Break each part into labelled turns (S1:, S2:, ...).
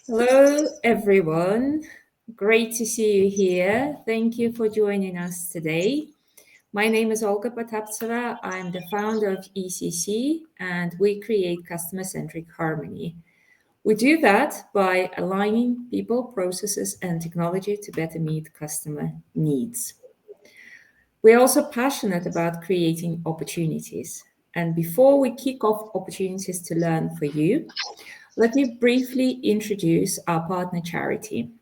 S1: Hello, everyone. Great to see you here. Thank you for joining us today. My name is Olga Potaptseva. I'm the founder of ECC, and we create customer-centric harmony. We do that by aligning people, processes, and technology to better meet customer needs. We're also passionate about creating opportunities. And before we kick off opportunities to learn for you, let me briefly introduce our partner charity.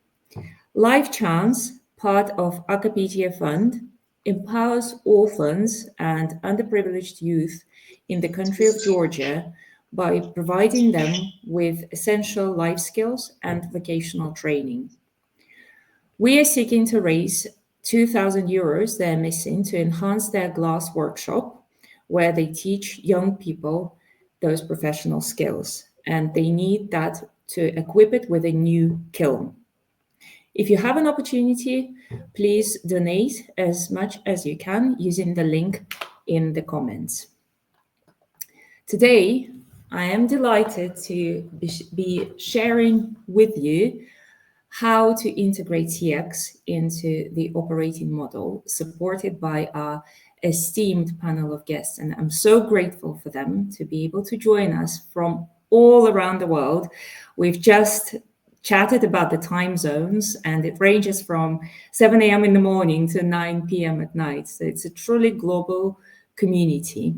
S1: Life Chance, part of Akapedia Fund, empowers orphans and underprivileged youth in the country of Georgia by providing them with essential life skills and vocational training. We are seeking to raise 2,000 euros they're missing to enhance their glass workshop, where they teach young people those professional skills, and they need that to equip it with a new kiln. If you have an opportunity, please donate as much as you can using the link in the comments. Today, I am delighted to be sharing with you how to integrate CX into the operating model, supported by our esteemed panel of guests. And I'm so grateful for them to be able to join us from all around the world. We've just chatted about the time zones, and it ranges from 7 a.m. in the morning to 9 p.m. at night. So it's a truly global community.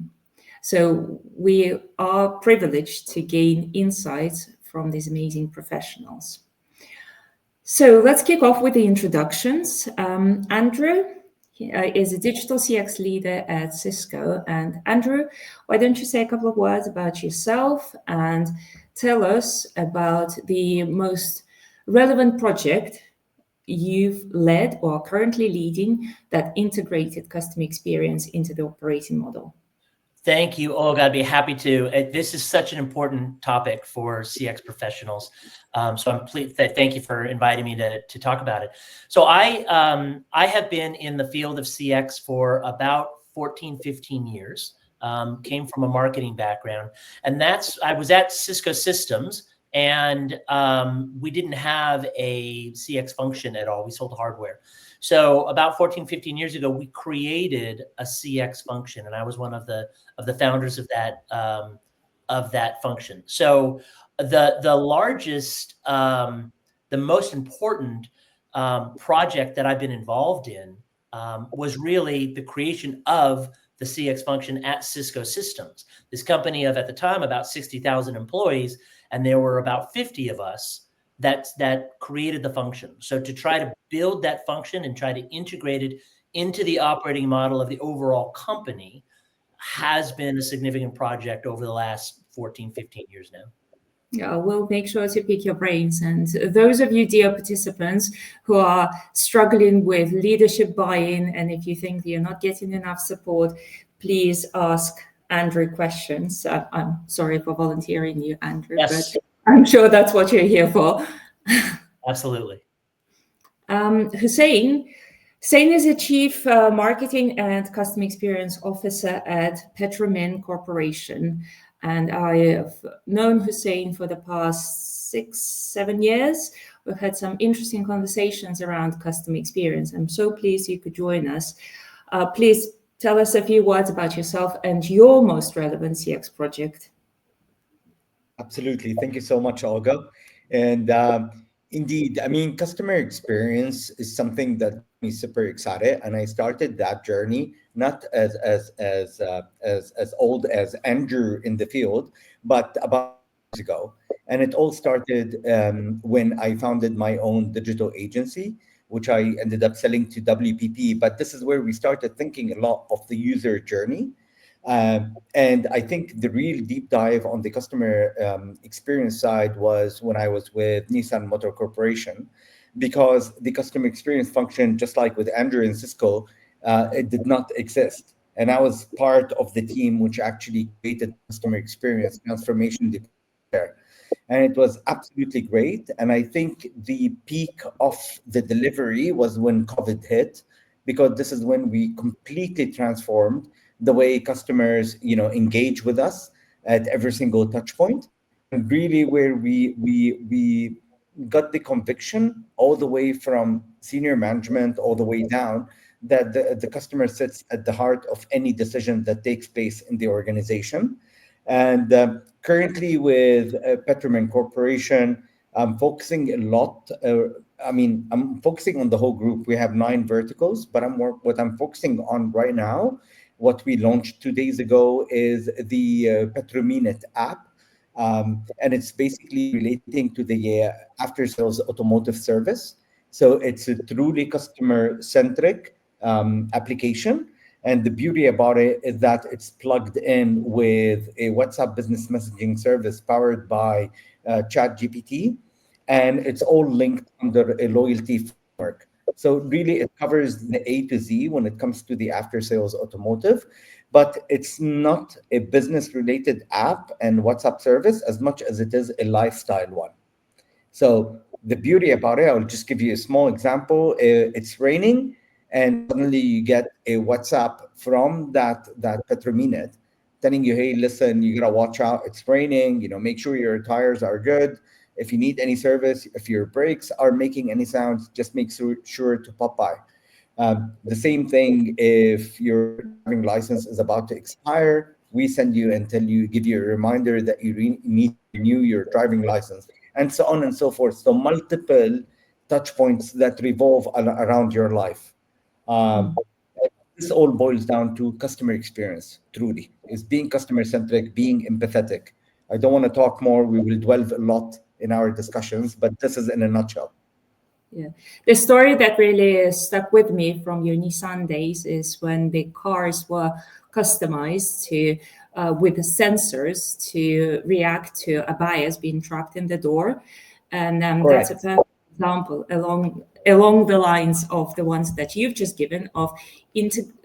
S1: So we are privileged to gain insights from these amazing professionals. So let's kick off with the introductions. Andrew is a digital CX leader at Cisco. And Andrew, why don't you say a couple of words about yourself and tell us about the most relevant project you've led or are currently leading that integrated customer experience into the operating model.
S2: Thank you, Olga. I'd be happy to. This is such an important topic for CX professionals. So I'm pleased. Thank you for inviting me to talk about it. So I have been in the field of CX for about 14, 15 years. Came from a marketing background, and I was at Cisco Systems, and we didn't have a CX function at all. We sold hardware. So about 14, 15 years ago, we created a CX function, and I was one of the founders of that function. So the largest, the most important project that I've been involved in was really the creation of the CX function at Cisco Systems. This company of, at the time, about 60,000 employees, and there were about 50 of us that created the function. So to try to build that function and try to integrate it into the operating model of the overall company has been a significant project over the last 14, 15 years now.
S1: Yeah, we'll make sure to pick your brains. And those of you, dear participants, who are struggling with leadership buy-in, and if you think you're not getting enough support, please ask Andrew questions. I'm sorry for volunteering you, Andrew,
S2: Yes.
S1: but I'm sure that's what you're here for.
S2: Absolutely.
S1: Hussein is a Chief Marketing and Customer Experience Officer at Petromin Corporation. And I have known Hussein for the past 6-7 years. We've had some interesting conversations around customer experience. I'm so pleased you could join us. Please tell us a few words about yourself and your most relevant CX project.
S3: Absolutely. Thank you so much, Olga. And indeed, I mean, customer experience is something that me super excited, and I started that journey not as old as Andrew in the field, but about years ago. And it all started when I founded my own digital agency, which I ended up selling to WPP. But this is where we started thinking a lot of the user journey. And I think the real deep dive on the customer experience side was when I was with Nissan Motor Corporation, because the customer experience function, just like with Andrew and Cisco, it did not exist. And I was part of the team which actually created customer experience transformation there. And it was absolutely great. And I think the peak of the delivery was when COVID hit, because this is when we completely transformed the way customers, engage with us at every single touch point, and really where we got the conviction all the way from senior management all the way down that the customer sits at the heart of any decision that takes place in the organization. And currently with Petroman Corporation, I'm focusing a lot. I'm focusing on the whole group. We have 9 verticals, but what I'm focusing on right now, what we launched 2 days ago, is the Petrominet app. And it's basically relating to the after sales automotive service. So it's a truly customer centric application. And the beauty about it is that it's plugged in with a WhatsApp business messaging service powered by ChatGPT, and it's all linked under a loyalty framework. So really, it covers the A to Z when it comes to the after sales automotive, but it's not a business related app and WhatsApp service as much as it is a lifestyle one. So the beauty about it, I'll just give you a small example. It's raining, and suddenly you get a WhatsApp from that Petrominet telling you, "Hey, listen, you gotta watch out. It's raining. Make sure your tires are good. If you need any service, if your brakes are making any sounds, just make sure to pop by." The same thing if your driving license is about to expire, we send you and give you a reminder that you need to renew your driving license, and so on and so forth. So multiple touch points that revolve around your life. Um, this all boils down to customer experience, truly, is being customer centric, being empathetic. I don't want to talk more. We will delve a lot in our discussions, but this is in a nutshell.
S1: Yeah. The story that really stuck with me from your Nissan days is when the cars were customized to with the sensors to react to a bias being trapped in the door. And that's a
S3: Correct.
S1: perfect example along the lines of the ones that you've just given of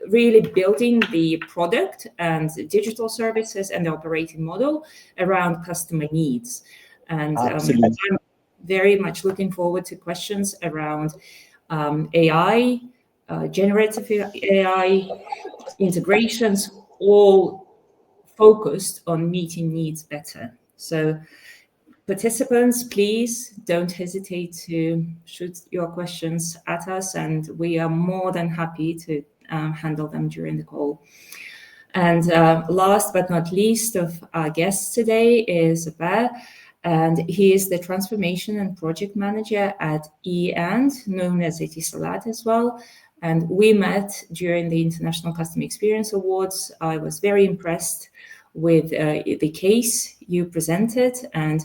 S1: really building the product and digital services and the operating model around customer needs. And
S3: Absolutely.
S1: I'm very much looking forward to questions around AI, generative AI, integrations, all focused on meeting needs better. So participants, please don't hesitate to shoot your questions at us, and we are more than happy to handle them during the call. And last but not least of our guests today is Bear, and he is the Transformation and Project Manager at EN, known as Etisalat as well. And we met during the International Customer Experience Awards. I was very impressed with the case you presented. And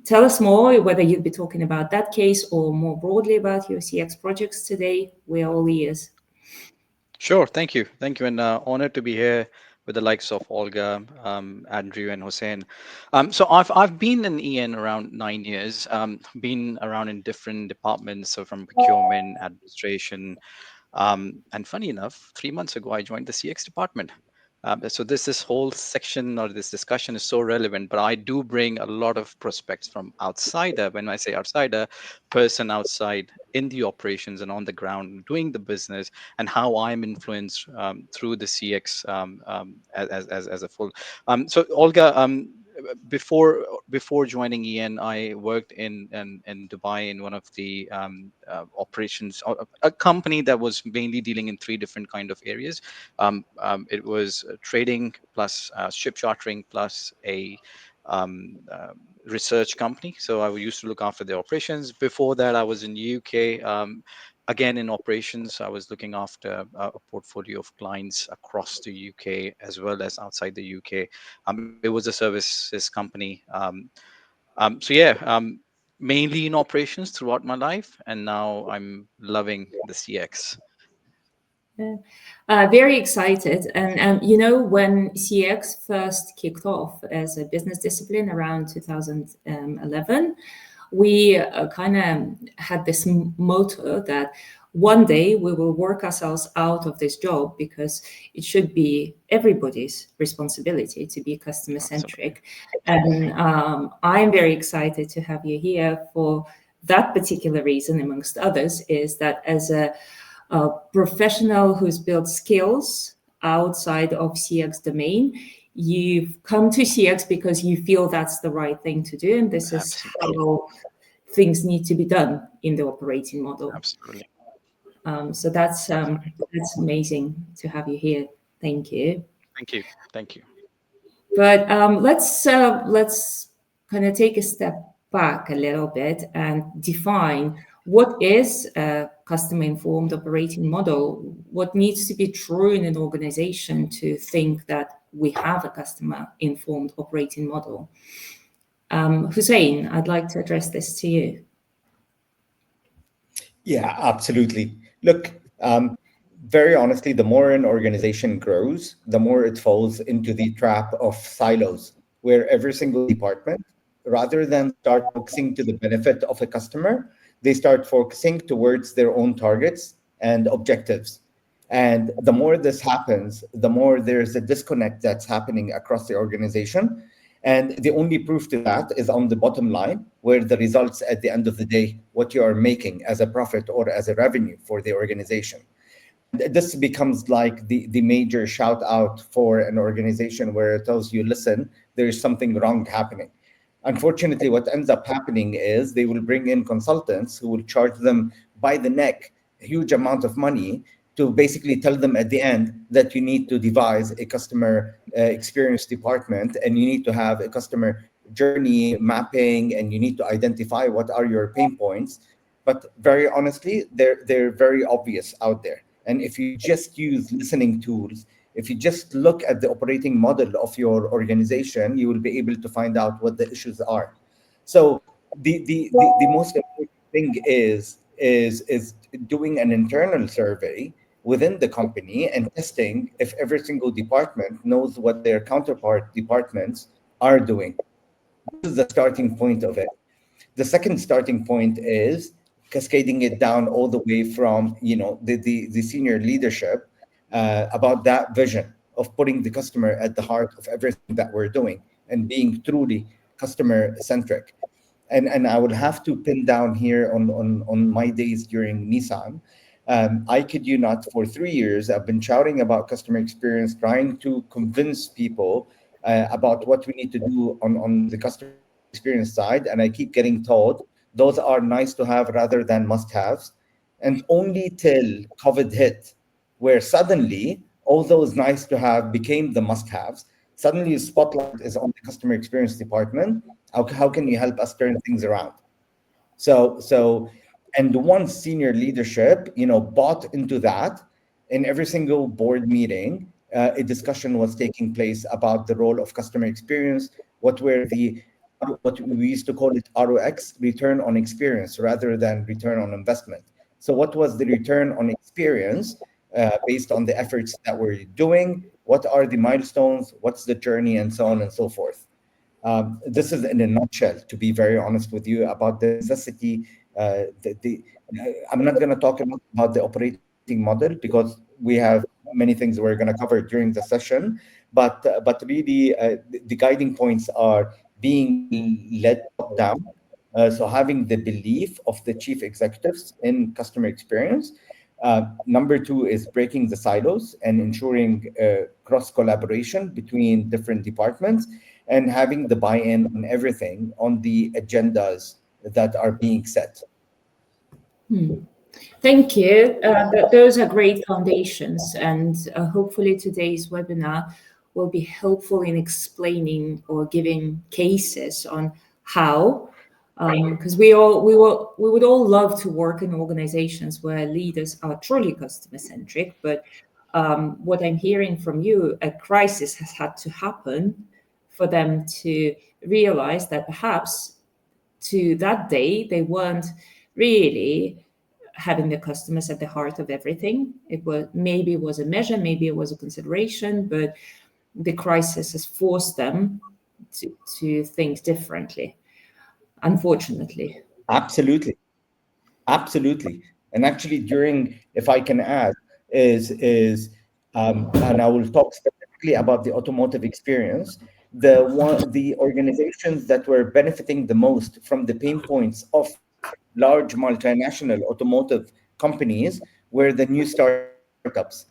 S1: tell us more, whether you'd be talking about that case or more broadly about your CX projects today. We're all ears.
S4: Sure, thank you, and honored to be here with the likes of Olga, Andrew, and Hussein. So I've been in EN around 9 years. Been around in different departments, so from procurement, administration, and funny enough, 3 months ago I joined the CX department. So this whole section or this discussion is so relevant, but I do bring a lot of prospects from outsider. When I say outsider, person outside in the operations and on the ground doing the business, and how I'm influenced through the CX as a full. So Olga, before joining EN, I worked in Dubai in one of the operations, a company that was mainly dealing in 3 different kind of areas. It was trading plus ship chartering plus a research company. So I used to look after the operations. Before that, I was in UK. Again, in operations, I was looking after a portfolio of clients across the UK as well as outside the UK. It was a services company. So yeah, mainly in operations throughout my life, and now I'm loving the CX.
S1: Very excited. And when CX first kicked off as a business discipline around 2011, we kind of had this motto that one day we will work ourselves out of this job, because it should be everybody's responsibility to be customer centric. And I'm very excited to have you here for that particular reason, amongst others, is that as a professional who's built skills outside of CX domain, you've come to CX because you feel that's the right thing to do, and this is how things need to be done in the operating model.
S4: Absolutely.
S1: So that's amazing to have you here. Thank you.
S4: Thank you. Thank you.
S1: But let's kind of take a step back a little bit and define what is a customer-informed operating model. What needs to be true in an organization to think that we have a customer-informed operating model? Hussein, I'd like to address this to you.
S3: Yeah, absolutely. Look, very honestly, the more an organization grows, the more it falls into the trap of silos, where every single department, rather than start focusing to the benefit of a customer, they start focusing towards their own targets and objectives. And the more this happens, the more there's a disconnect that's happening across the organization. And the only proof to that is on the bottom line, where the results at the end of the day, what you are making as a profit or as a revenue for the organization. This becomes like the major shout out for an organization where it tells you, listen, there is something wrong happening. Unfortunately, what ends up happening is they will bring in consultants who will charge them by the neck a huge amount of money to basically tell them at the end that you need to devise a customer experience department, and you need to have a customer journey mapping, and you need to identify what are your pain points. But very honestly, they're very obvious out there. And if you just use listening tools, if you just look at the operating model of your organization, you will be able to find out what the issues are. So the most important thing is doing an internal survey within the company and testing if every single department knows what their counterpart departments are doing. This is the starting point of it. The second starting point is cascading it down all the way from the senior leadership about that vision of putting the customer at the heart of everything that we're doing and being truly customer centric. And I would have to pin down here on my days during Nissan. I kid you not, for 3 years, I've been shouting about customer experience, trying to convince people about what we need to do on the customer experience side. And I keep getting told those are nice to have rather than must haves. And only till COVID hit, where suddenly all those nice to have became the must haves. Suddenly, the spotlight is on the customer experience department. How can you help us turn things around? So, and once senior leadership, bought into that, in every single board meeting, a discussion was taking place about the role of customer experience. What we used to call it ROX, return on experience, rather than return on investment. So, what was the return on experience based on the efforts that we're doing? What are the milestones? What's the journey, and so on and so forth. This is in a nutshell, to be very honest with you, about the necessity. I'm not going to talk about the operating model because we have many things we're going to cover during the session. But really, the guiding points are being led top down. So having the belief of the chief executives in customer experience. Number two is breaking the silos and ensuring cross collaboration between different departments, and having the buy-in on everything on the agendas that are being set.
S1: Thank you. Those are great foundations, and hopefully today's webinar will be helpful in explaining or giving cases on how, because we would all love to work in organizations where leaders are truly customer centric, but what I'm hearing from you, a crisis has had to happen for them to realize that perhaps to that day they weren't really having the customers at the heart of everything. It was a measure, maybe it was a consideration, but the crisis has forced them to think differently, unfortunately.
S3: Absolutely. And actually, if I can add, and I will talk specifically about the automotive experience. The organizations that were benefiting the most from the pain points of large multinational automotive companies were the new startups.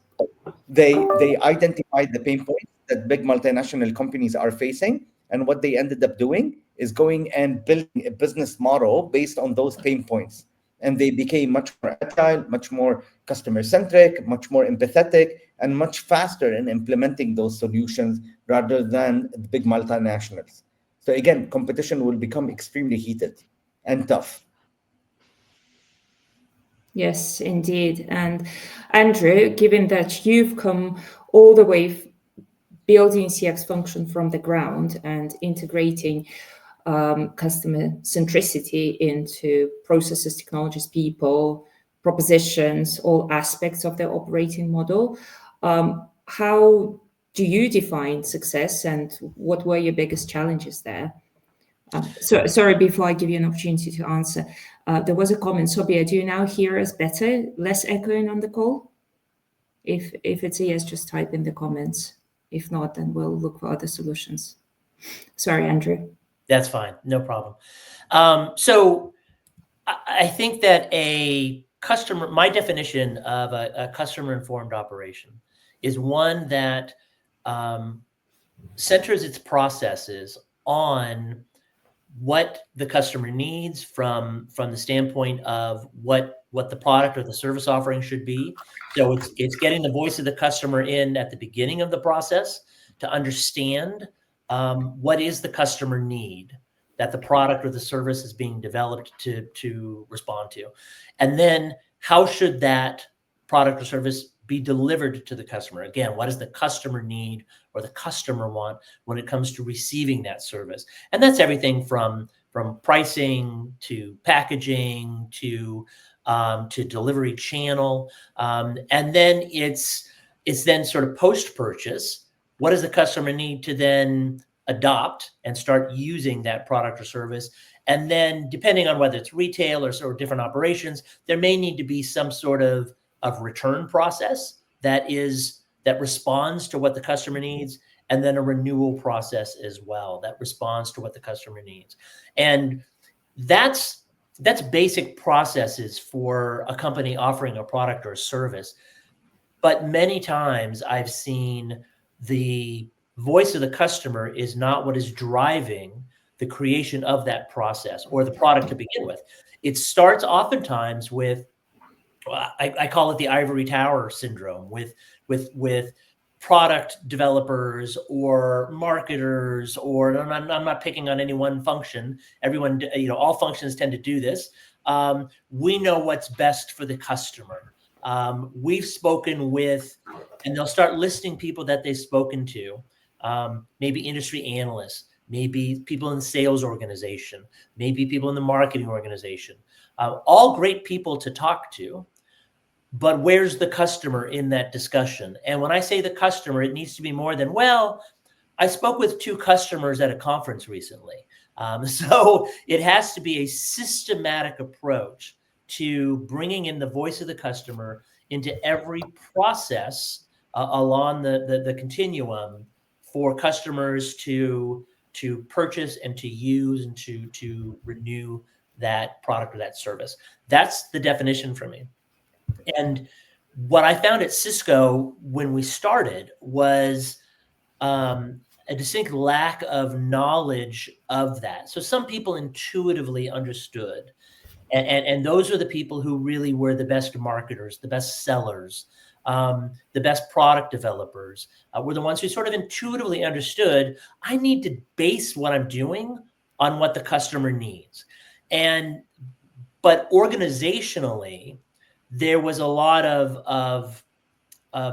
S3: They identified the pain points that big multinational companies are facing, and what they ended up doing is going and building a business model based on those pain points. And they became much more agile, much more customer centric, much more empathetic, and much faster in implementing those solutions rather than the big multinationals. So again, competition will become extremely heated and tough.
S1: Yes, indeed. And Andrew, given that you've come all the way building CX function from the ground and integrating customer centricity into processes, technologies, people, propositions, all aspects of the operating model, how do you define success, and what were your biggest challenges there? Sorry, before I give you an opportunity to answer, there was a comment. Sobia, do you now hear us better? Less echoing on the call? If it's a yes, just type in the comments. If not, then we'll look for other solutions. Sorry, Andrew.
S2: That's fine. No problem. So I think that my definition of a customer-informed operation is one that centers its processes on what the customer needs from the standpoint of what the product or the service offering should be. So it's getting the voice of the customer in at the beginning of the process to understand what is the customer need that the product or the service is being developed to respond to. And then how should that product or service be delivered to the customer? Again, what does the customer need or the customer want when it comes to receiving that service? And that's everything from pricing to packaging to delivery channel. And then it's then sort of post-purchase. What does the customer need to then adopt and start using that product or service? And then depending on whether it's retail or different operations, there may need to be some sort of return process that responds to what the customer needs, and then a renewal process as well that responds to what the customer needs. And that's basic processes for a company offering a product or a service. But many times I've seen the voice of the customer is not what is driving the creation of that process or the product to begin with. It starts oftentimes with, I call it the ivory tower syndrome, with product developers or marketers, or I'm not picking on any one function. Everyone, all functions tend to do this. We know what's best for the customer. We've spoken with, and they'll start listing people that they've spoken to, maybe industry analysts, maybe people in the sales organization, maybe people in the marketing organization, all great people to talk to. But where's the customer in that discussion? And when I say the customer, it needs to be more than, well, I spoke with 2 customers at a conference recently. So it has to be a systematic approach to bringing in the voice of the customer into every process along the continuum for customers to purchase and to use and to renew that product or that service. That's the definition for me. And what I found at Cisco when we started was a distinct lack of knowledge of that. So some people intuitively understood, and those are the people who really were the best marketers, the best sellers, the best product developers, were the ones who sort of intuitively understood, I need to base what I'm doing on what the customer needs. But organizationally, there was a lot of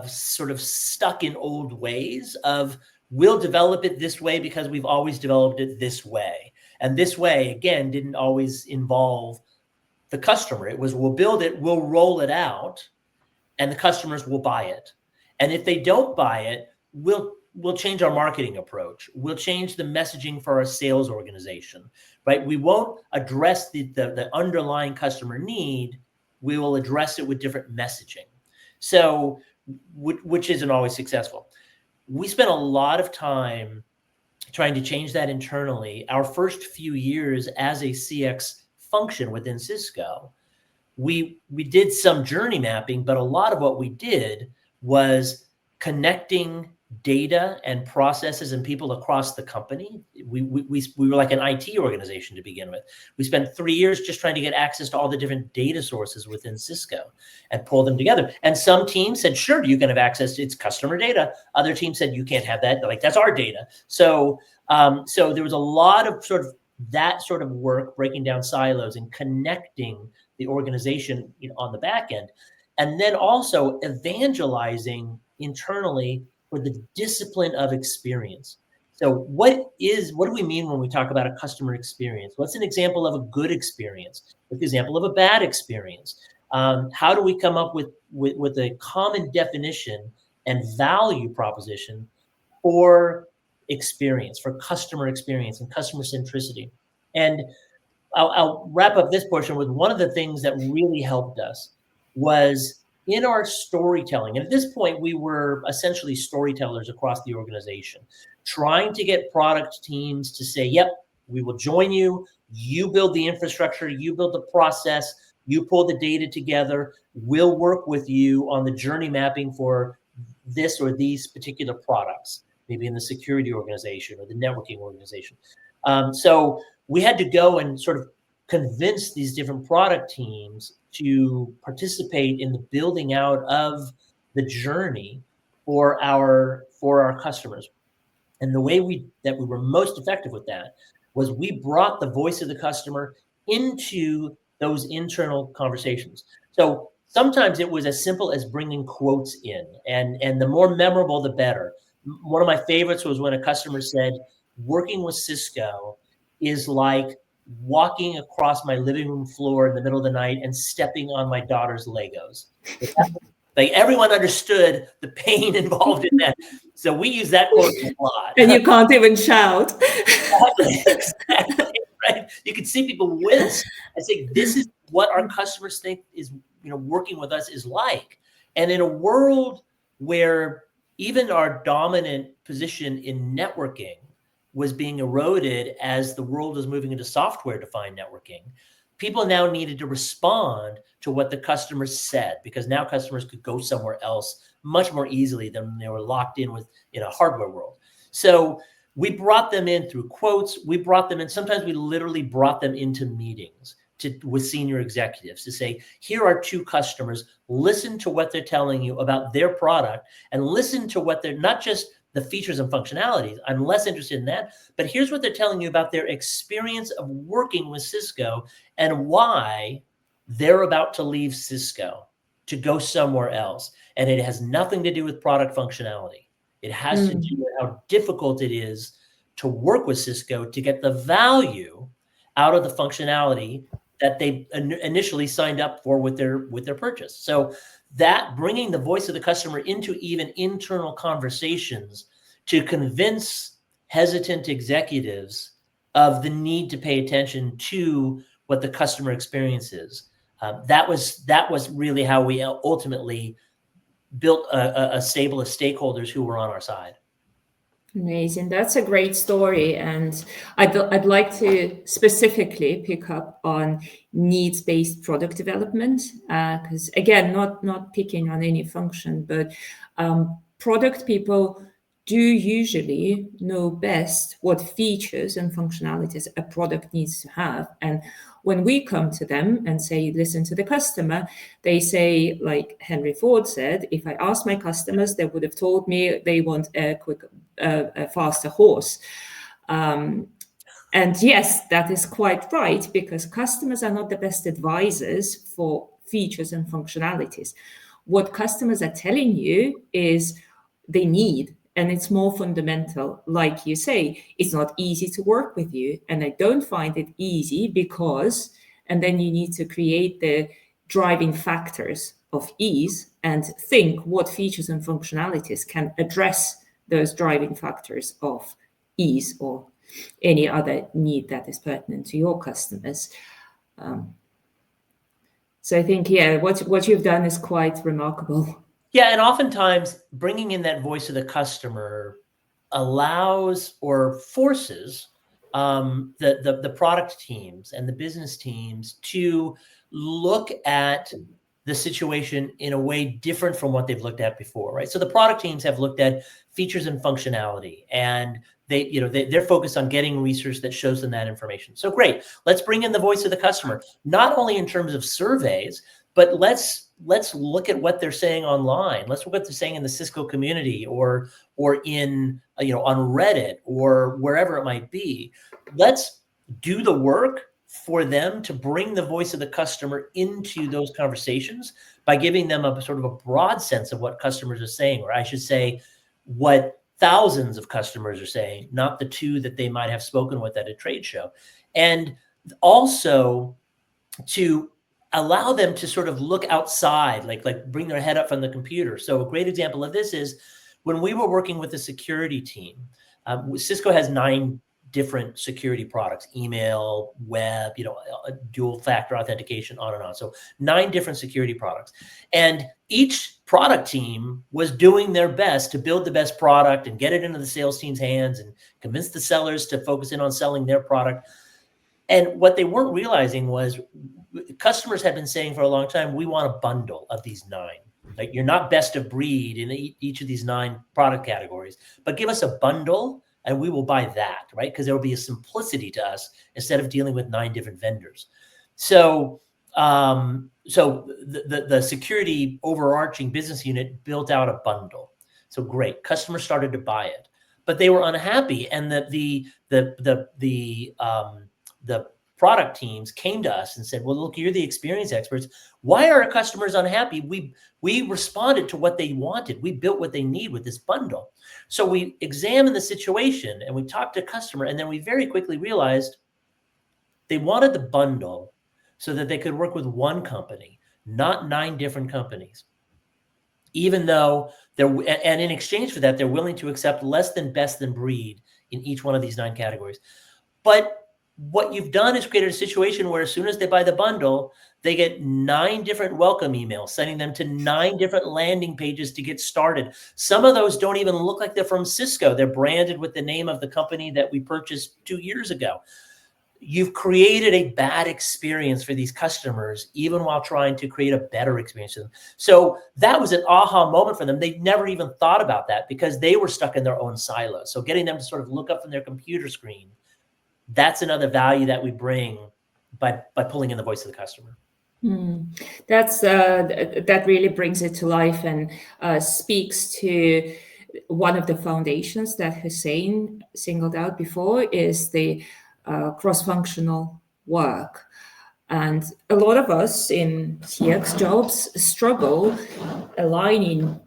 S2: sort of stuck in old ways of, we'll develop it this way because we've always developed it this way. And this way, again, didn't always involve the customer. It was, we'll build it, we'll roll it out, and the customers will buy it. And if they don't buy it, we'll change our marketing approach. We'll change the messaging for our sales organization, right? We won't address the underlying customer need. We will address it with different messaging. So, which isn't always successful. We spent a lot of time trying to change that internally. Our first few years as a CX function within Cisco, we did some journey mapping, but a lot of what we did was connecting data and processes and people across the company. We were like an IT organization to begin with. We spent 3 years just trying to get access to all the different data sources within Cisco and pull them together. And some teams said, sure, you can have access to its customer data. Other teams said, you can't have that. Like, that's our data. So there was a lot of that sort of work, breaking down silos and connecting the organization on the back end. And then also evangelizing internally for the discipline of experience. So what do we mean when we talk about a customer experience? What's an example of a good experience? What's the example of a bad experience? How do we come up with a common definition and value proposition for experience, for customer experience and customer centricity? And I'll wrap up this portion with one of the things that really helped us was in our storytelling. And at this point, we were essentially storytellers across the organization, trying to get product teams to say, yep, we will join you. You build the infrastructure, you build the process, you pull the data together. We'll work with you on the journey mapping for this or these particular products, maybe in the security organization or the networking organization. So we had to go and sort of convince these different product teams to participate in the building out of the journey for our customers. And the way that we were most effective with that was we brought the voice of the customer into those internal conversations. So sometimes it was as simple as bringing quotes in, and the more memorable, the better. One of my favorites was when a customer said, working with Cisco is like walking across my living room floor in the middle of the night and stepping on my daughter's Legos. Like, everyone understood the pain involved in that. So we use that quote a lot.
S1: And you can't even shout.
S2: Exactly. Right? You can see people wince. I say, this is what our customers think is, working with us is like. And in a world where even our dominant position in networking was being eroded as the world was moving into software-defined networking, people now needed to respond to what the customers said, because now customers could go somewhere else much more easily than they were locked in a hardware world. So we brought them in through quotes. We brought them in. Sometimes we literally brought them into meetings with senior executives to say, here are two customers. Listen to what they're telling you about their product, and listen to what they're, not just the features and functionalities. I'm less interested in that, but here's what they're telling you about their experience of working with Cisco and why they're about to leave Cisco to go somewhere else. And it has nothing to do with product functionality. It has to do with how difficult it is to work with Cisco to get the value out of the functionality that they initially signed up for with their purchase. So that bringing the voice of the customer into even internal conversations to convince hesitant executives of the need to pay attention to what the customer experience is. That was really how we ultimately built a stable of stakeholders who were on our side.
S1: Amazing. That's a great story. And I'd like to specifically pick up on needs-based product development, because again, not picking on any function, but product people do usually know best what features and functionalities a product needs to have. And when we come to them and say, listen to the customer, they say, like Henry Ford said, if I asked my customers, they would have told me they want a faster horse. And yes, that is quite right, because customers are not the best advisors for features and functionalities. What customers are telling you is they need, and it's more fundamental. Like you say, it's not easy to work with you. And I don't find it easy because, and then you need to create the driving factors of ease and think what features and functionalities can address those driving factors of ease or any other need that is pertinent to your customers. So I think, yeah, what you've done is quite remarkable.
S2: Yeah, and oftentimes bringing in that voice of the customer allows or forces the product teams and the business teams to look at the situation in a way different from what they've looked at before, right? So the product teams have looked at features and functionality, and they're focused on getting research that shows them that information. So great, let's bring in the voice of the customer, not only in terms of surveys, but let's look at what they're saying online. Let's look at what they're saying in the Cisco community or in on Reddit or wherever it might be. Let's do the work for them to bring the voice of the customer into those conversations by giving them a sort of a broad sense of what customers are saying, or I should say what thousands of customers are saying, not the two that they might have spoken with at a trade show. And also to allow them to sort of look outside, like bring their head up from the computer. So a great example of this is when we were working with the security team. Cisco has 9 different security products: email, web, dual factor authentication, on and on. So 9 different security products. And each product team was doing their best to build the best product and get it into the sales team's hands and convince the sellers to focus in on selling their product. And what they weren't realizing was customers had been saying for a long time, we want a bundle of these 9. Like, you're not best of breed in each of these 9 product categories, but give us a bundle and we will buy that, right? Because there will be a simplicity to us instead of dealing with 9 different vendors. So, the security overarching business unit built out a bundle. So great, customers started to buy it, but they were unhappy, and the product teams came to us and said, well, look, you're the experience experts. Why are our customers unhappy? We responded to what they wanted. We built what they need with this bundle. So we examined the situation and we talked to the customer, and then we very quickly realized they wanted the bundle so that they could work with one company, not 9 different companies. Even though and in exchange for that, they're willing to accept less than best than breed in each one of these 9 categories. But what you've done is created a situation where as soon as they buy the bundle, they get 9 different welcome emails, sending them to 9 different landing pages to get started. Some of those don't even look like they're from Cisco. They're branded with the name of the company that we purchased 2 years ago. You've created a bad experience for these customers, even while trying to create a better experience for them. So that was an aha moment for them. They never even thought about that because they were stuck in their own silos. So getting them to sort of look up from their computer screen, that's another value that we bring by pulling in the voice of the customer.
S1: That really brings it to life and speaks to one of the foundations that Hussein singled out before, is the cross-functional work. And a lot of us in CX jobs struggle aligning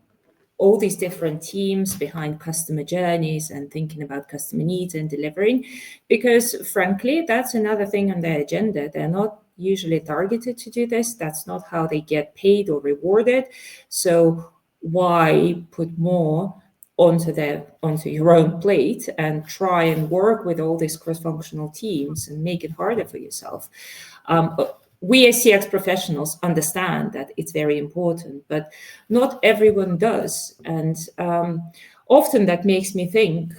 S1: all these different teams behind customer journeys and thinking about customer needs and delivering, because frankly, that's another thing on their agenda. They're not usually targeted to do this. That's not how they get paid or rewarded. So why put more onto your own plate and try and work with all these cross-functional teams and make it harder for yourself? We as CX professionals understand that it's very important, but not everyone does. And often that makes me think,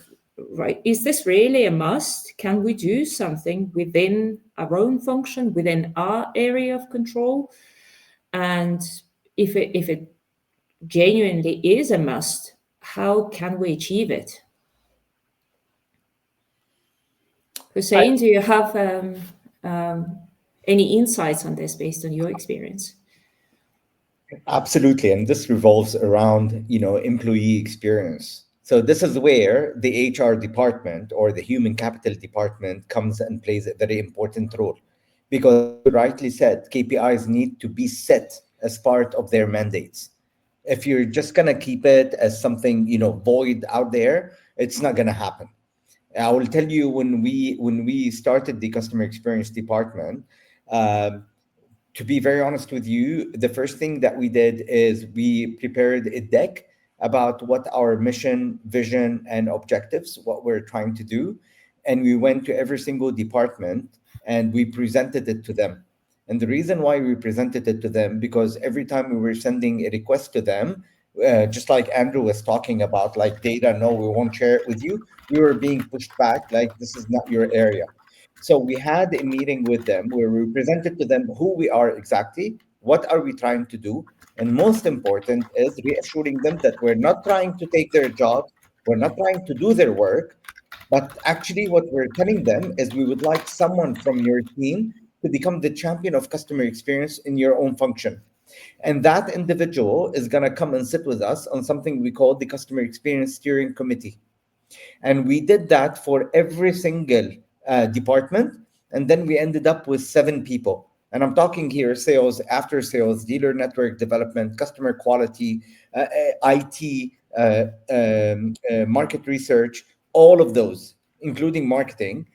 S1: right, is this really a must? Can we do something within our own function, within our area of control? And if it genuinely is a must, how can we achieve it? Hussein, do you have any insights on this based on your experience?
S3: Absolutely, and this revolves around employee experience. So this is where the HR department or the human capital department comes and plays a very important role, because you rightly said, KPIs need to be set as part of their mandates. If you're just gonna keep it as something void out there, it's not gonna happen. I will tell you, when we started the customer experience department, to be very honest with you, the first thing that we did is we prepared a deck about what our mission, vision, and objectives, what we're trying to do. And we went to every single department and we presented it to them. And the reason why we presented it to them, because every time we were sending a request to them, just like Andrew was talking about, like data, no, we won't share it with you, we were being pushed back, like this is not your area. So we had a meeting with them where we presented to them who we are exactly, what are we trying to do, and most important is reassuring them that we're not trying to take their jobs, we're not trying to do their work, but actually what we're telling them is we would like someone from your team to become the champion of customer experience in your own function. And that individual is going to come and sit with us on something we call the Customer Experience Steering Committee. And we did that for every single department. And then we ended up with 7 people. And I'm talking here sales, after sales, dealer network development, customer quality, IT, market research, all of those, including marketing.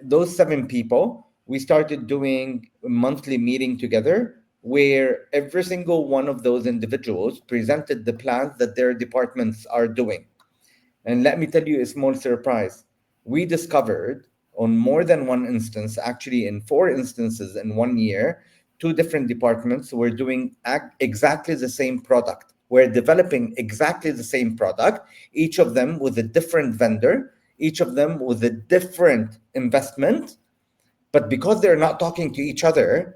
S3: Those 7 people, we started doing a monthly meeting together where every single one of those individuals presented the plans that their departments are doing. And let me tell you a small surprise. We discovered on more than one instance, actually in 4 instances in 1 year, 2 different departments were doing exactly the same product. We're developing exactly the same product, each of them with a different vendor, each of them with a different investment. But because they're not talking to each other,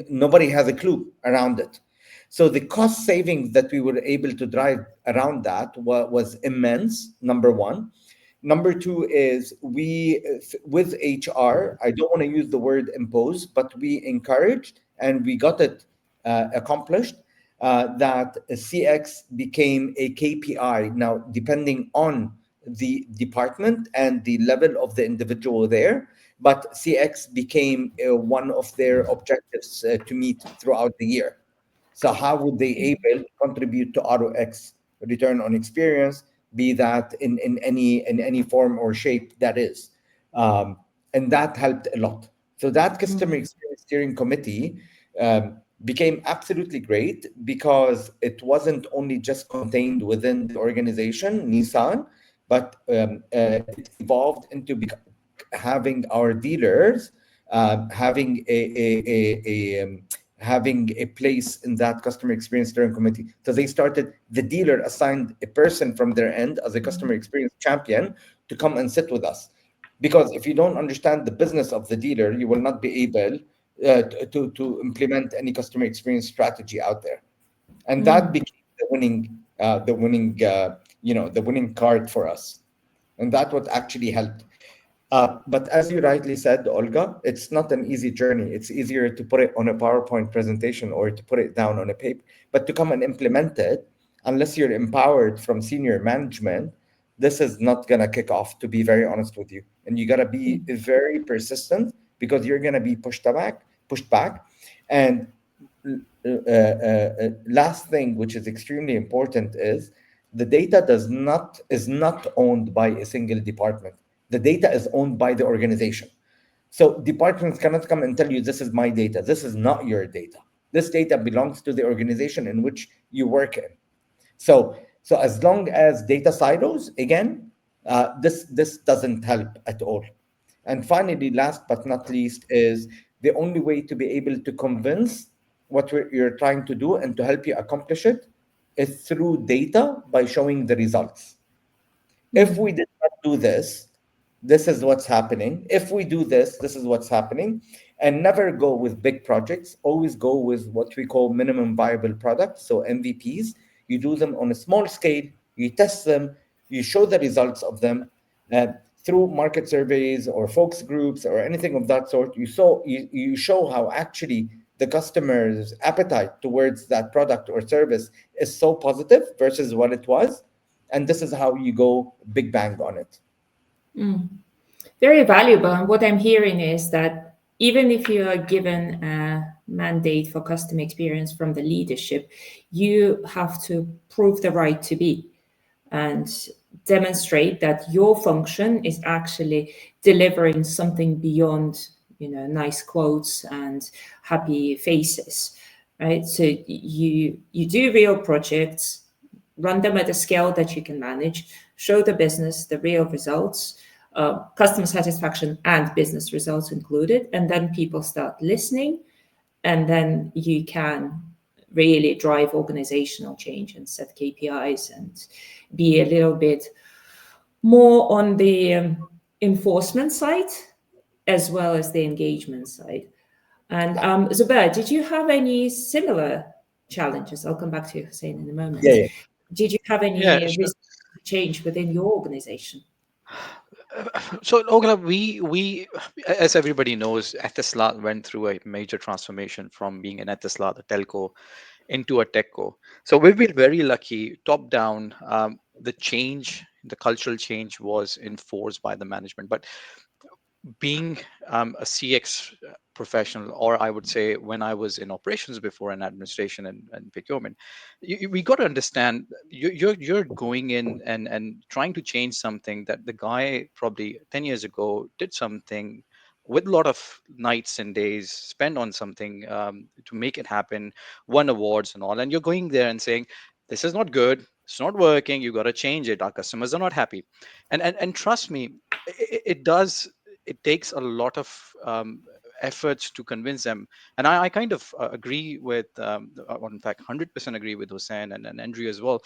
S3: nobody has a clue around it. So the cost savings that we were able to drive around that was immense, number one. Number two is with HR, I don't want to use the word impose, but we encouraged and we got it accomplished, that CX became a KPI. Now, depending on the department and the level of the individual there, but CX became one of their objectives to meet throughout the year. So how would they able to contribute to ROX, return on experience, be that in any form or shape that is, and that helped a lot. So that customer experience steering committee became absolutely great because it wasn't only just contained within the organization Nissan, but it evolved into having our dealers having having a place in that customer experience steering committee. So they started, the dealer assigned a person from their end as a customer experience champion to come and sit with us. Because if you don't understand the business of the dealer, you will not be able to implement any customer experience strategy out there. And that became the winning card for us. And that what actually helped. But as you rightly said, Olga, it's not an easy journey. It's easier to put it on a PowerPoint presentation or to put it down on a paper, but to come and implement it, unless you're empowered from senior management, this is not gonna kick off, to be very honest with you. And you gotta be very persistent because you're gonna be pushed back. And last thing, which is extremely important, is the data is not owned by a single department. The data is owned by the organization. So departments cannot come and tell you, this is my data. This is not your data. This data belongs to the organization in which you work in. So as long as data silos, again, this doesn't help at all. And finally, last but not least, is the only way to be able to convince what you're trying to do and to help you accomplish it is through data by showing the results. If we did not do this, this is what's happening. If we do this, this is what's happening. And never go with big projects. Always go with what we call minimum viable products, so MVPs. You do them on a small scale, you test them, you show the results of them through market surveys or focus groups or anything of that sort. You show how actually the customer's appetite towards that product or service is so positive versus what it was. And this is how you go big bang on it.
S1: Very valuable. And what I'm hearing is that even if you are given a mandate for customer experience from the leadership, you have to prove the right to be and demonstrate that your function is actually delivering something beyond, nice quotes and happy faces, right? So you do real projects, run them at a scale that you can manage, show the business the real results, customer satisfaction and business results included, and then people start listening, and then you can really drive organizational change and set KPIs and be a little bit more on the enforcement side as well as the engagement side. And Zubair, did you have any similar challenges? I'll come back to you, Hussein, in a moment.
S3: Yeah, yeah.
S1: Did you have
S4: Yeah,
S1: any
S4: sure.
S1: change within your organization?
S4: So Ogla, we as everybody knows, Etisalat went through a major transformation from being an Etisalat, a telco, into a techco. So we've been very lucky, top down. The change, the cultural change was enforced by the management. But being a CX professional, or I would say when I was in operations before and administration and procurement, we got to understand you're going in and trying to change something that the guy probably 10 years ago did something with a lot of nights and days spent on something to make it happen, won awards and all, and you're going there and saying, this is not good, it's not working, you got to change it, our customers are not happy. And trust me, it does, it takes a lot of efforts to convince them. And I kind of agree with, or in fact, 100% agree with Hussein and Andrew as well.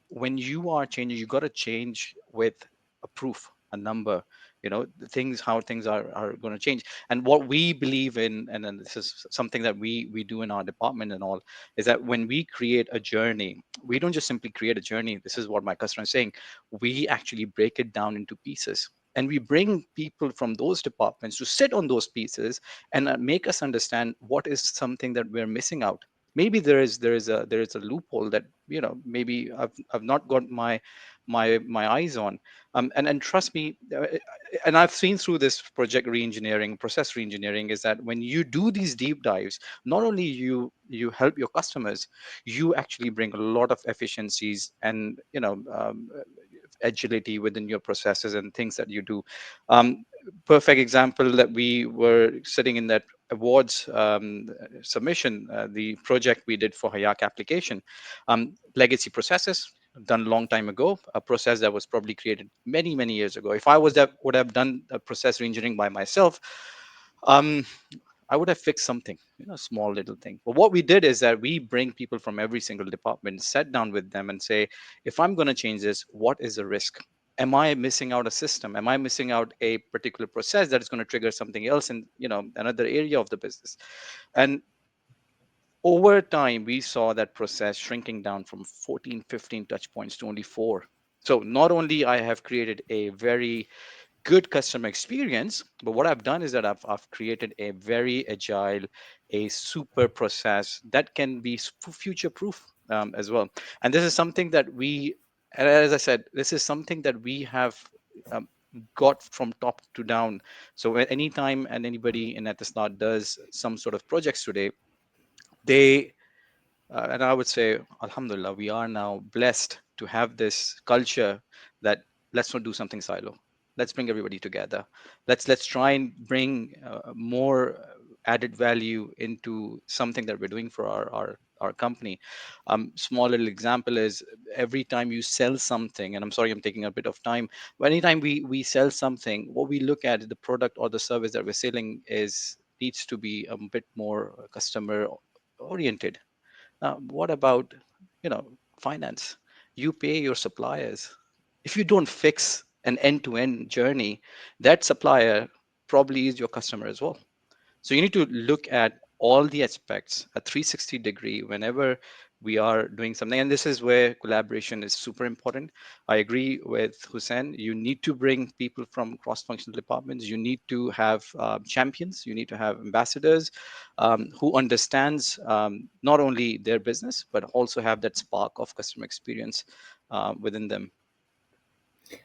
S4: When you are changing, you got to change with a proof, a number, the things, how things are going to change. And what we believe in, and then this is something that we do in our department and all, is that when we create a journey, we don't just simply create a journey. This is what my customer is saying. We actually break it down into pieces, and we bring people from those departments to sit on those pieces and make us understand what is something that we're missing out. Maybe there is a loophole that maybe I've not got my eyes on. And trust me, and I've seen through this project reengineering, process reengineering, is that when you do these deep dives, not only you help your customers, you actually bring a lot of efficiencies and agility within your processes and things that you do. Perfect example that we were sitting in that awards submission, the project we did for Hayak application, legacy processes done a long time ago, a process that was probably created many years ago. If I would have done a process reengineering by myself, um, I would have fixed something, small little thing. But what we did is that we bring people from every single department, sat down with them and say, if I'm going to change this, what is the risk? Am I missing out a system? Am I missing out a particular process that is going to trigger something else in, another area of the business? And over time, we saw that process shrinking down from 14, 15 touch points to only 4. So not only I have created a very good customer experience, but what I've done is that I've created a very agile, a super process that can be future proof as well. And this is something that and as I said, this is something that we have um, got from top to down. So anytime and anybody in at the start does some sort of projects today, they and I would say, Alhamdulillah, we are now blessed to have this culture that let's not do something silo. Let's bring everybody together. Let's try and bring more added value into something that we're doing for our company. Small little example is every time you sell something, and I'm sorry I'm taking a bit of time, but anytime we sell something, what we look at the product or the service that we're selling is needs to be a bit more customer oriented. What about, you know, finance? You pay your suppliers. If you don't fix an end-to-end journey, that supplier probably is your customer as well. So you need to look at all the aspects, a 360 degree whenever we are doing something. And this is where collaboration is super important. I agree with Hussein. You need to bring people from cross-functional departments. You need to have champions. You need to have ambassadors who understands not only their business, but also have that spark of customer experience within them.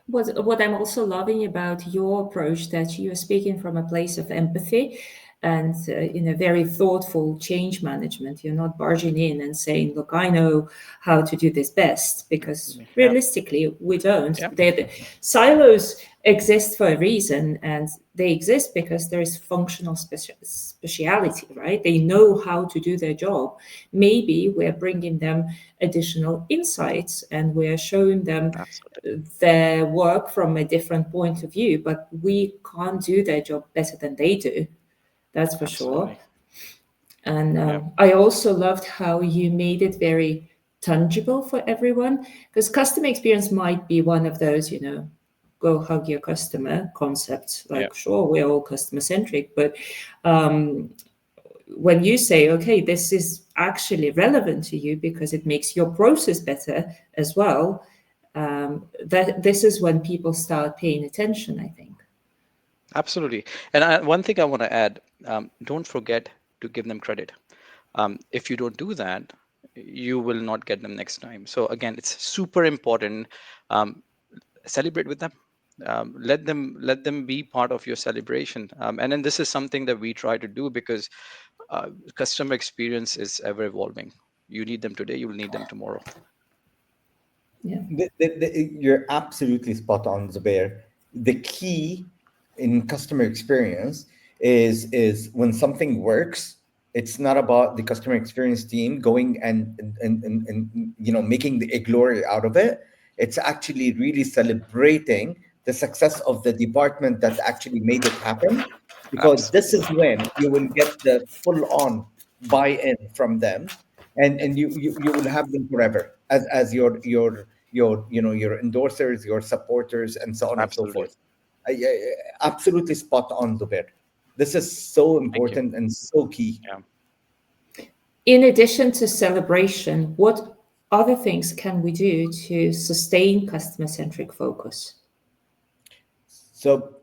S1: What I'm also loving about your approach, that you're speaking from a place of empathy and in a very thoughtful change management. You're not barging in and saying, look, I know how to do this best, because realistically we don't. The silos exist for a reason, and they exist because there is functional speciality, right? They know how to do their job. Maybe we're bringing them additional insights and we're showing them their work from a different point of view, but we can't do their job better than they do. That's for sure. And I also loved how you made it very tangible for everyone, because customer experience might be one of those, go hug your customer concepts. Like, sure, we're all customer centric, but when you say, okay, this is actually relevant to you because it makes your process better as well, that this is when people start paying attention, I think.
S4: Absolutely. And one thing I want to add, don't forget to give them credit. If you don't do that, you will not get them next time. So again, it's super important. Um, Celebrate with them. Let them be part of your celebration. And then this is something that we try to do because customer experience is ever evolving. You need them today, you will need them tomorrow.
S1: Yeah.
S3: You're absolutely spot on, Zubair. The key in customer experience is when something works, it's not about the customer experience team going and making a glory out of it. It's actually really celebrating the success of the department that actually made it happen, because this
S4: Absolutely.
S3: is when you will get the full on buy-in from them, and you will have them forever as your endorsers, your supporters, and so on and so
S4: Absolutely.
S3: forth. Absolutely spot on, Zubair. This is so
S4: Thank you.
S3: important and so key.
S4: Yeah.
S1: In addition to celebration, what other things can we do to sustain customer-centric focus?
S3: So,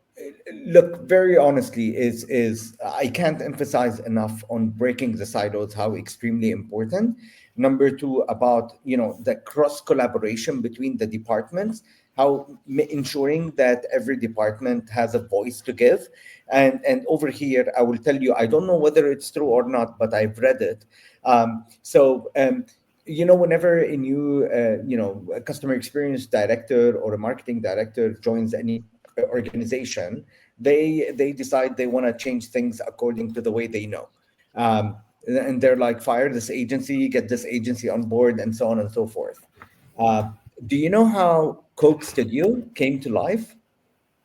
S3: look, very honestly, is I can't emphasize enough on breaking the silos how extremely important. Number two, about the cross collaboration between the departments, how ensuring that every department has a voice to give. And over here, I will tell you, I don't know whether it's true or not, but I've read it. Whenever a new a customer experience director or a marketing director joins any organization, they decide they want to change things according to the way they know. And they're like, fire this agency, get this agency on board, and so on and so forth. uh, do you know how Coke Studio came to life?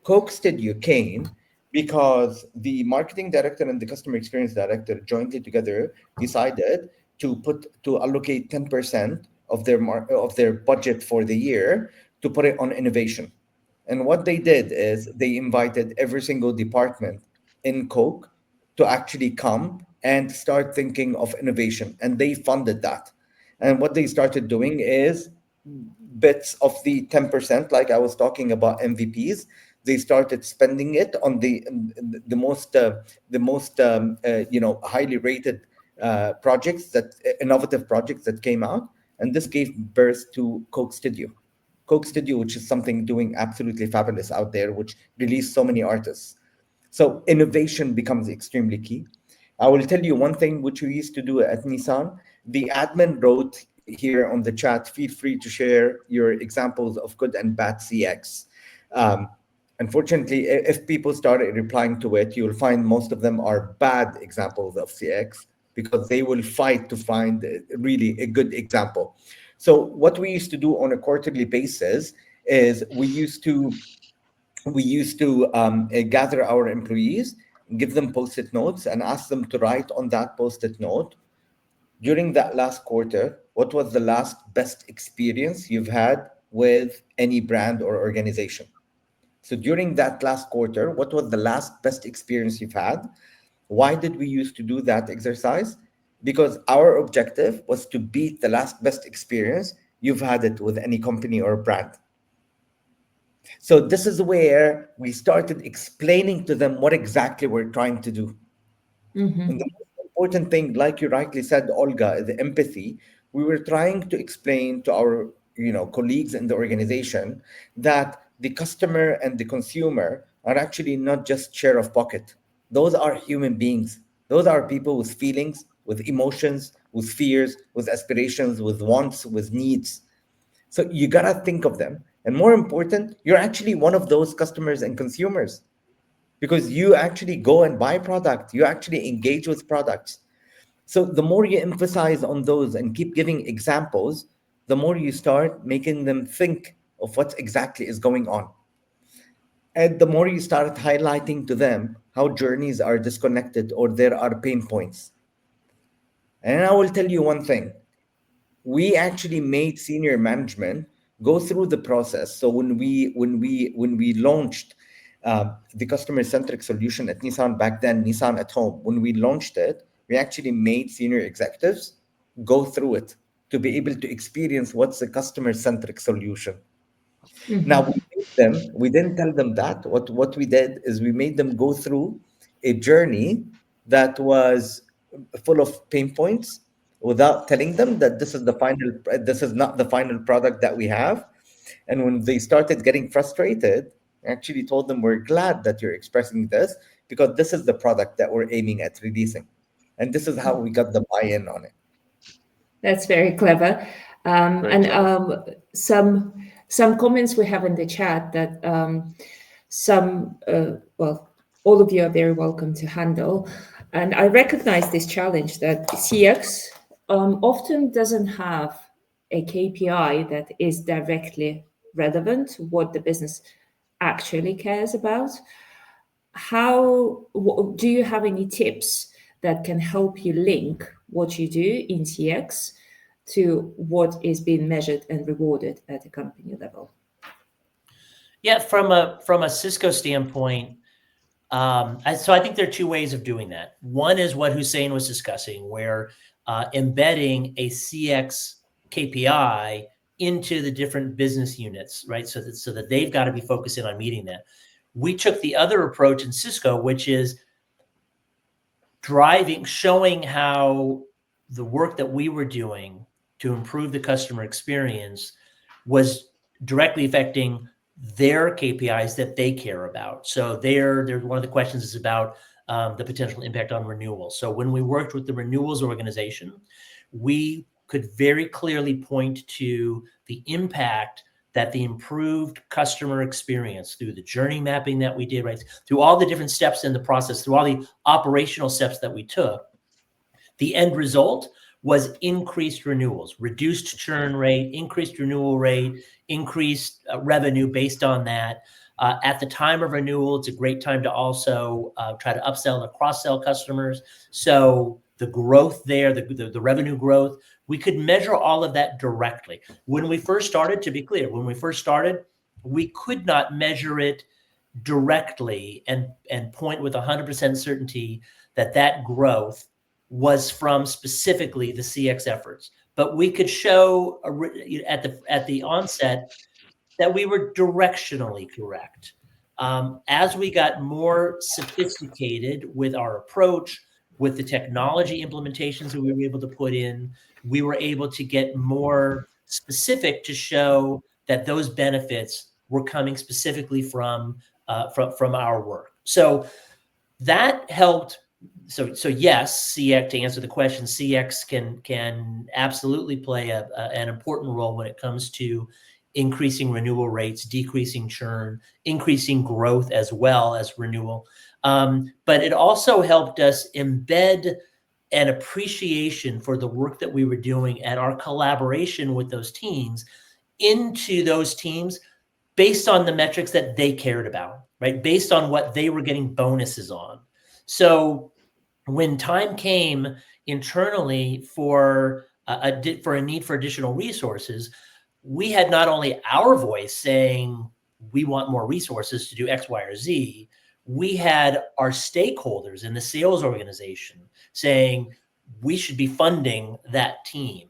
S3: Coke Studio came because the marketing director and the customer experience director jointly together decided to allocate 10% of their budget for the year to put it on innovation. And what they did is they invited every single department in Coke to actually come and start thinking of innovation, and they funded that. And what they started doing is bits of the 10%, like I was talking about MVPs, they started spending it on the most highly rated projects, that innovative projects that came out, and this gave birth to Coke Studio. Coke Studio, which is something doing absolutely fabulous out there, which released so many artists. So innovation becomes extremely key. I will tell you one thing which we used to do at Nissan. The admin wrote here on the chat, feel free to share your examples of good and bad CX. Um, Unfortunately, if people started replying to it, you'll find most of them are bad examples of CX, because they will fight to find really a good example. So what we used to do on a quarterly basis is we used to gather our employees, give them post-it notes, and ask them to write on that post-it note, during that last quarter, what was the last best experience you've had with any brand or organization? So during that last quarter, what was the last best experience you've had? Why did we used to do that exercise? Because our objective was to beat the last best experience you've had it with any company or brand. So this is where we started explaining to them what exactly we're trying to do. And the most important thing, like you rightly said, Olga, the empathy. We were trying to explain to our colleagues in the organization that the customer and the consumer are actually not just share of pocket. Those are human beings. Those are people with feelings, with emotions, with fears, with aspirations, with wants, with needs. So you gotta think of them. And more important, you're actually one of those customers and consumers, because you actually go and buy product, you actually engage with products. So the more you emphasize on those and keep giving examples, the more you start making them think of what exactly is going on, and the more you start highlighting to them how journeys are disconnected or there are pain points. And I will tell you one thing, we actually made senior management go through the process. So when we launched the customer centric solution at Nissan back then, Nissan at Home, when we launched it, we actually made senior executives go through it to be able to experience what's the customer-centric solution. Now, we didn't tell them that. What we did is we made them go through a journey that was full of pain points without telling them that this is not the final product that we have. And when they started getting frustrated, I actually told them, we're glad that you're expressing this, because this is the product that we're aiming at releasing. And this is how we got the buy-in on it.
S1: That's very clever. Some comments we have in the chat that all of you are very welcome to handle. And I recognize this challenge that CX often doesn't have a KPI that is directly relevant to what the business actually cares about. Do you have any tips that can help you link what you do in CX to what is being measured and rewarded at a company level?
S2: Yeah, from a Cisco standpoint, so I think there are two ways of doing that. One is what Hussein was discussing, where embedding a CX KPI into the different business units, right? So that they've got to be focusing on meeting that. We took the other approach in Cisco, which is showing how the work that we were doing to improve the customer experience was directly affecting their KPIs that they care about. So one of the questions is about the potential impact on renewals. So when we worked with the renewals organization, we could very clearly point to the impact that the improved customer experience through the journey mapping that we did, right, through all the different steps in the process, through all the operational steps that we took, the end result was increased renewals, reduced churn rate, increased renewal rate, increased revenue based on that. At the time of renewal, it's a great time to also try to upsell and cross-sell customers. So the growth there, the revenue growth, we could measure all of that directly. When we first started, to be clear, we could not measure it directly and point with 100% certainty that growth was from specifically the CX efforts. But we could show at the onset that we were directionally correct. As we got more sophisticated with our approach, with the technology implementations that we were able to put in, we were able to get more specific to show that those benefits were coming specifically from our work. So that helped. So yes, CX, to answer the question, CX can absolutely play an important role when it comes to increasing renewal rates, decreasing churn, increasing growth as well as renewal. But it also helped us embed an appreciation for the work that we were doing and our collaboration with those teams into those teams based on the metrics that they cared about, right? Based on what they were getting bonuses on. So when time came internally for a need for additional resources, we had not only our voice saying we want more resources to do X, Y, or Z, we had our stakeholders in the sales organization saying we should be funding that team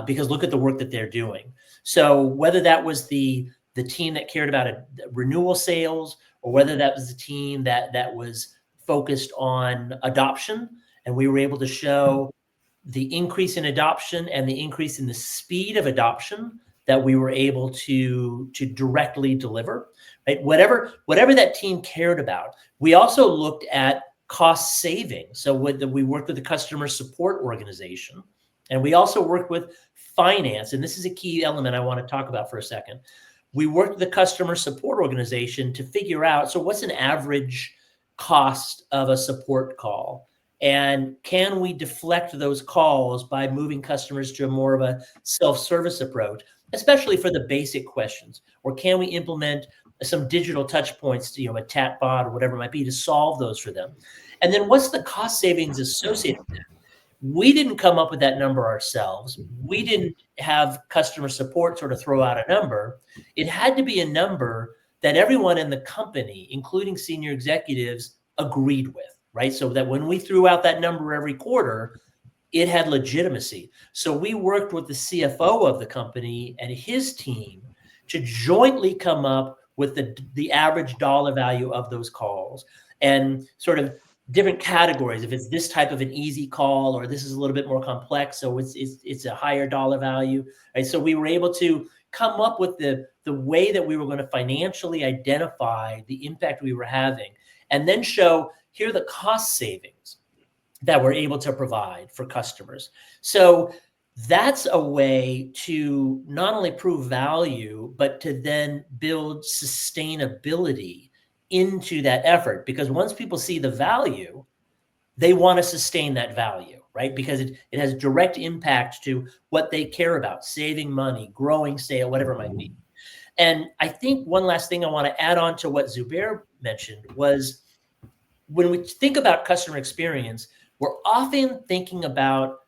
S2: because look at the work that they're doing. So whether that was the team that cared about renewal sales, or whether that was the team that was focused on adoption, and we were able to show the increase in adoption and the increase in the speed of adoption that we were able to directly deliver, right? Whatever that team cared about. We also looked at cost saving. So we worked with the customer support organization, and we also worked with finance. And this is a key element I want to talk about for a second. We worked with the customer support organization to figure out, so what's an average cost of a support call? And can we deflect those calls by moving customers to more of a self-service approach, especially for the basic questions? Or can we implement some digital touch points, a chat bot or whatever it might be, to solve those for them? And then what's the cost savings associated with that? We didn't come up with that number ourselves. We didn't have customer support sort of throw out a number. It had to be a number that everyone in the company, including senior executives, agreed with, right? So that when we threw out that number every quarter, it had legitimacy. So we worked with the CFO of the company and his team to jointly come up with the average dollar value of those calls and sort of different categories. If it's this type of an easy call, or this is a little bit more complex, so it's a higher dollar value, right? So we were able to come up with the way that we were going to financially identify the impact we were having, and then show here are the cost savings that we're able to provide for customers. So that's a way to not only prove value, but to then build sustainability into that effort. Because once people see the value, they want to sustain that value, right? Because it has direct impact to what they care about, saving money, growing sale, whatever it might be. And I think one last thing I want to add on to what Zubair mentioned was, when we think about customer experience, we're often thinking about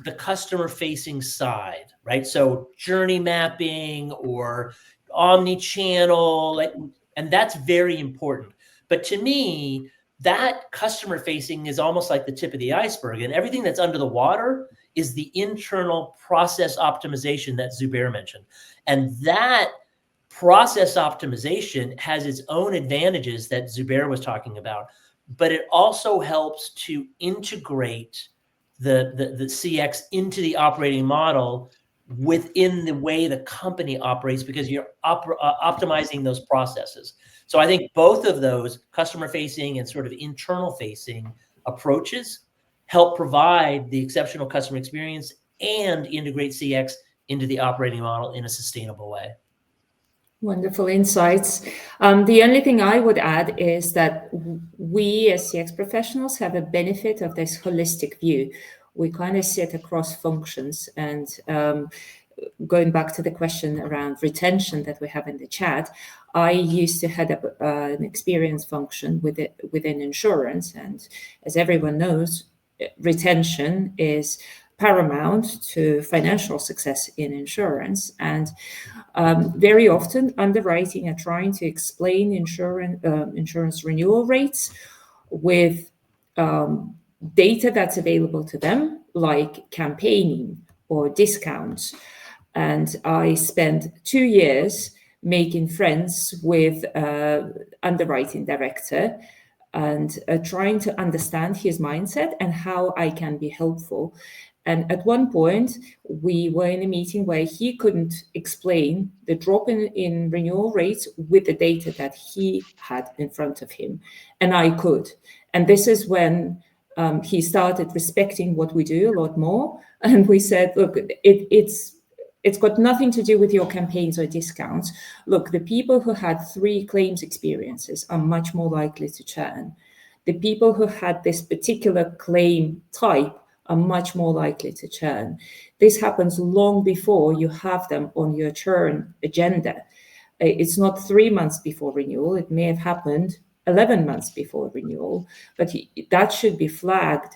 S2: the customer-facing side, right? So journey mapping or omni-channel, and that's very important. But to me, that customer-facing is almost like the tip of the iceberg, and everything that's under the water is the internal process optimization that Zubair mentioned. And that process optimization has its own advantages that Zubair was talking about, but it also helps to integrate the CX into the operating model within the way the company operates, because you're optimizing those processes. So I think both of those, customer-facing and sort of internal-facing approaches, help provide the exceptional customer experience and integrate CX into the operating model in a sustainable way.
S1: Wonderful insights. The only thing I would add is that we as CX professionals have a benefit of this holistic view. We kind of sit across functions, and going back to the question around retention that we have in the chat, I used to head up an experience function within insurance. And as everyone knows, retention is paramount to financial success in insurance. And very often underwriting are trying to explain insurance renewal rates with data that's available to them, like campaigning or discounts. And I spent 2 years making friends with underwriting director and trying to understand his mindset and how I can be helpful. And at one point, we were in a meeting where he couldn't explain the drop in renewal rates with the data that he had in front of him, and I could. And this is when he started respecting what we do a lot more. And we said, look, it's got nothing to do with your campaigns or discounts. Look, the people who had 3 claims experiences are much more likely to churn. The people who had this particular claim type are much more likely to churn. This happens long before you have them on your churn agenda. It's not 3 months before renewal. It may have happened 11 months before renewal, but that should be flagged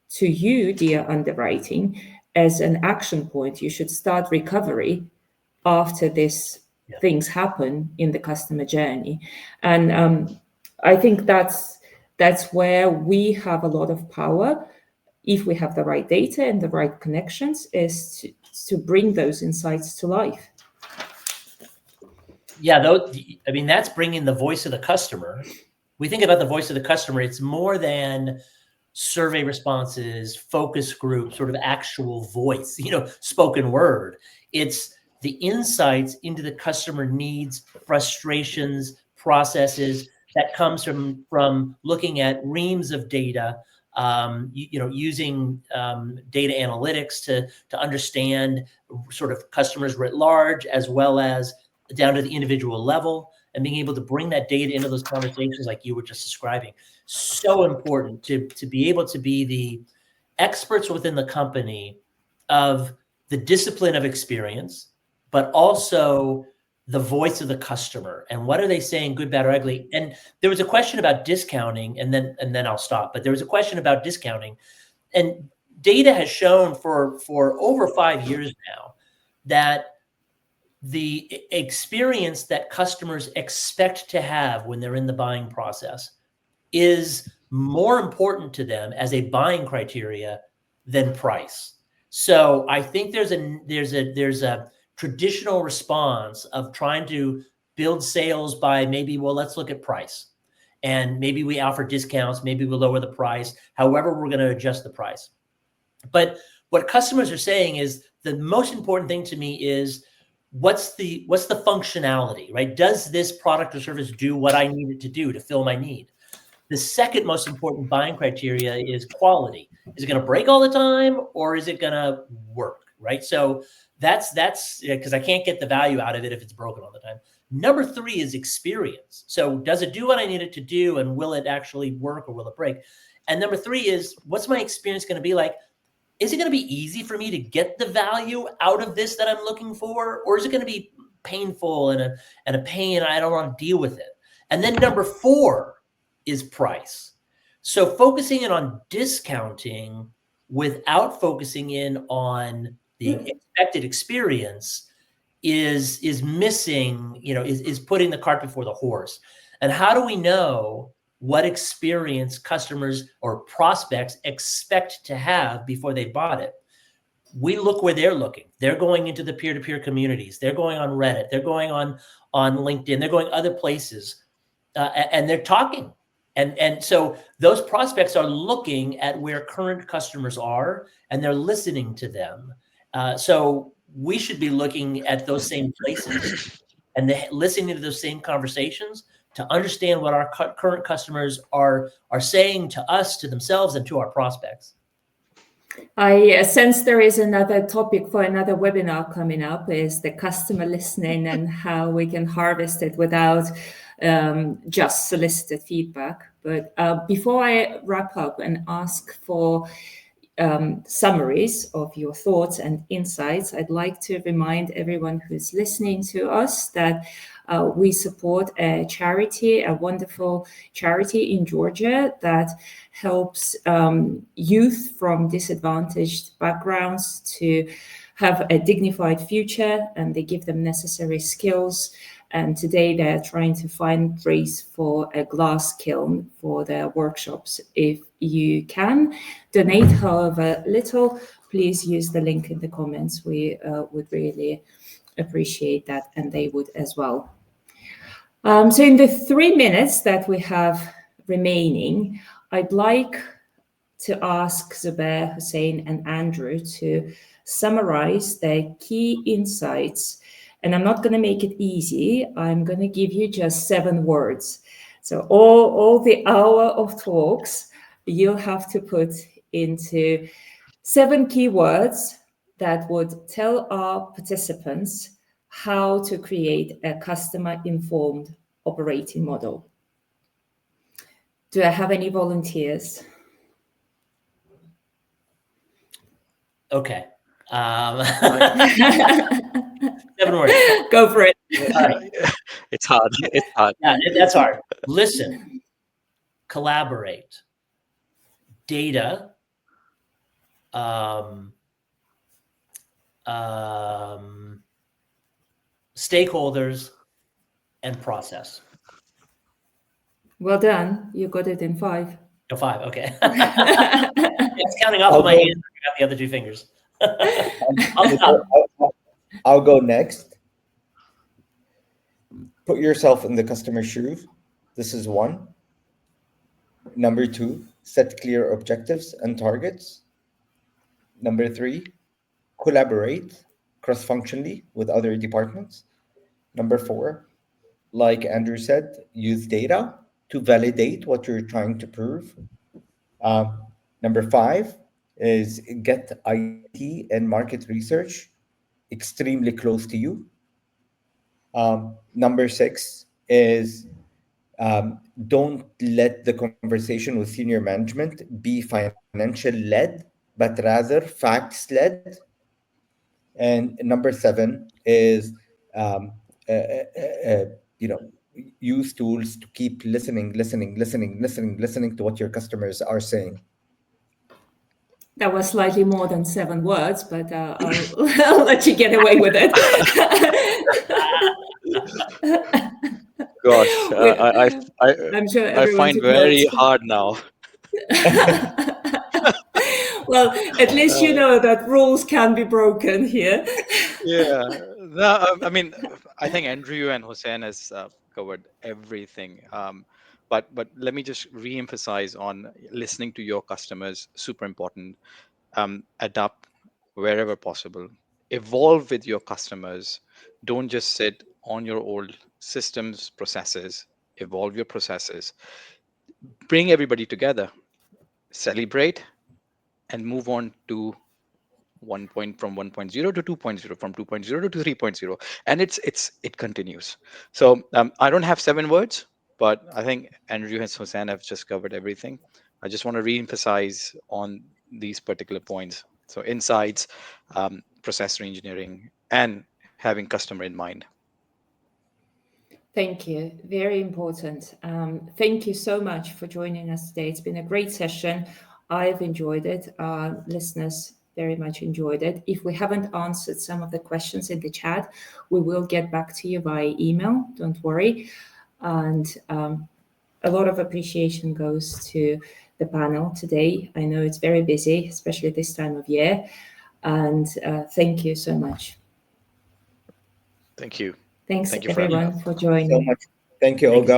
S1: to you, dear underwriting, as an action point. You should start recovery after this things happen in the customer journey. And I think that's where we have a lot of power, if we have the right data and the right connections, is to bring those insights to life.
S2: Yeah, I mean, that's bringing the voice of the customer. We think about the voice of the customer, it's more than survey responses, focus groups, sort of actual voice, spoken word. It's the insights into the customer needs, frustrations, processes that comes from looking at reams of data, using data analytics to understand sort of customers writ large, as well as down to the individual level, and being able to bring that data into those conversations like you were just describing. So important to be able to be the experts within the company of the discipline of experience, but also the voice of the customer. And what are they saying, good, bad, or ugly? And there was a question about discounting, and then I'll stop. But there was a question about discounting. And data has shown for over 5 years now that the experience that customers expect to have when they're in the buying process is more important to them as a buying criteria than price. So I think there's a traditional response of trying to build sales by maybe, well, let's look at price. And maybe we offer discounts, maybe we lower the price, however we're going to adjust the price. But what customers are saying is the most important thing to me is what's the functionality, right? Does this product or service do what I need it to do to fill my need? The second most important buying criteria is quality. Is it going to break all the time, or is it going to work, right? So that's because I can't get the value out of it if it's broken all the time. Number 3 is experience. So does it do what I need it to do, and will it actually work, or will it break? And number 3 is, what's my experience going to be like? Is it going to be easy for me to get the value out of this that I'm looking for, or is it going to be painful and a pain, and I don't want to deal with it? And then number 4 is price. So focusing in on discounting without focusing in on the expected experience is missing, is putting the cart before the horse. And how do we know what experience customers or prospects expect to have before they bought it? We look where they're looking. They're going into the peer-to-peer communities. They're going on Reddit. They're going on LinkedIn. They're going other places, and they're talking. And so those prospects are looking at where current customers are, and they're listening to them. So we should be looking at those same places and listening to those same conversations to understand what our current customers are saying to us, to themselves, and to our prospects.
S1: I sense there is another topic for another webinar coming up, is the customer listening and how we can harvest it without just solicited feedback. But before I wrap up and ask for summaries of your thoughts and insights, I'd like to remind everyone who's listening to us that we support a charity, a wonderful charity in Georgia that helps youth from disadvantaged backgrounds to have a dignified future, and they give them necessary skills. And today they're trying to fundraise for a glass kiln for their workshops. If you can donate however little, please use the link in the comments. We would really appreciate that, and they would as well. So in the 3 minutes that we have remaining, I'd like to ask Zubair, Hussein, and Andrew to summarize their key insights. And I'm not going to make it easy. I'm going to give you just 7 words. So all the hour of talks, you'll have to put into 7 keywords that would tell our participants how to create a customer-informed operating model. Do I have any volunteers?
S2: Okay. 7 words.
S1: Go for it.
S4: It's hard. It's hard.
S2: Yeah, that's hard. Listen, collaborate, data, stakeholders, and process.
S1: Well done. You got it in 5.
S2: Oh, 5. Okay. It's counting off of my hands. I got the other 2 fingers.
S3: I'll go next. Put yourself in the customer's shoes. This is 1. Number 2, set clear objectives and targets. Number 3, collaborate cross-functionally with other departments. Number 4, like Andrew said, use data to validate what you're trying to prove. Number 5 is get IT and market research extremely close to you. Number 6 is don't let the conversation with senior management be financial led, but rather facts led. And number 7 is use tools to keep listening to what your customers are saying.
S1: That was slightly more than 7 words, but I'll let you get away with it.
S4: Gosh,
S1: I'm sure
S4: I find
S1: took
S4: very
S1: notes.
S4: hard now.
S1: Well, at least you know that rules can be broken here.
S4: Yeah, no, I mean, I think Andrew and Hussein has covered everything. But let me just re-emphasize on listening to your customers. Super important. Adapt wherever possible. Evolve with your customers. Don't just sit on your old systems, processes. Evolve your processes. Bring everybody together. Celebrate and move on to 1.0 to 2.0, from 2.0 to 3.0, and it continues. So I don't have 7 words, but I think Andrew and Hussein have just covered everything. I just want to re-emphasize on these particular points. So insights, process engineering, and having customer in mind.
S1: Thank you. Very important. Thank you so much for joining us today. It's been a great session. I've enjoyed it. Listeners very much enjoyed it. If we haven't answered some of the questions in the chat, we will get back to you via email. Don't worry. And a lot of appreciation goes to the panel today. I know it's very busy, especially this time of year. And thank you so much.
S4: Thank you.
S1: Thanks
S4: Thank you for having us.
S1: everyone for
S3: So
S1: joining.
S3: much. Thank you,
S2: Thank you.
S3: Olga.